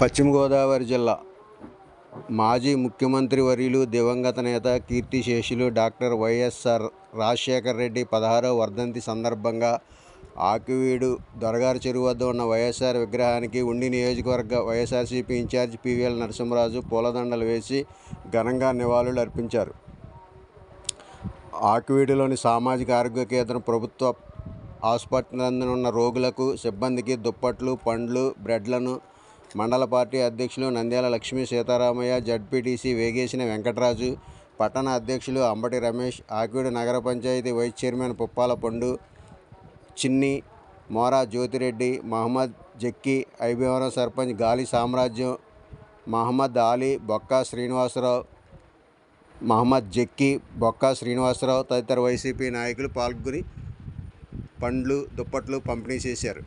పశ్చిమ గోదావరి జిల్లా మాజీ ముఖ్యమంత్రి వర్యులు దివంగత నేత కీర్తిశేషులు డాక్టర్ వైఎస్ఆర్ రాజశేఖర రెడ్డి 16వ వర్ధంతి సందర్భంగా ఆకివీడు దొరగారి చెరువు వద్ద ఉన్న వైఎస్ఆర్ విగ్రహానికి ఉండి నియోజకవర్గ వైఎస్ఆర్సీపీ ఇన్ఛార్జి పివిఎల్ నరసింహరాజు పూలదండలు వేసి ఘనంగా నివాళులు అర్పించారు. ఆకివీడులోని సామాజిక ఆరోగ్య కేంద్రం ప్రభుత్వ ఆసుపత్రి నందున్న రోగులకు, సిబ్బందికి దుప్పట్లు, పండ్లు, బ్రెడ్లను మండల పార్టీ అధ్యక్షులు నంద్యాల లక్ష్మీ సీతారామయ్య, జడ్పీటీసీ వేగేసిన వెంకటరాజు, పట్టణ అధ్యక్షులు అంబటి రమేష్, ఆకివీడు నగర పంచాయతీ వైస్ చైర్మన్ పుప్పాల పండు, చిన్ని, మోరా జ్యోతిరెడ్డి, మహమ్మద్ జక్కీ, ఐబీవరం సర్పంచ్ గాలి సామ్రాజ్యం, మహమ్మద్ ఆలీ, బొక్కా శ్రీనివాసరావు తదితర వైసీపీ నాయకులు పాల్గొని పండ్లు, దుప్పట్లు పంపిణీ చేశారు.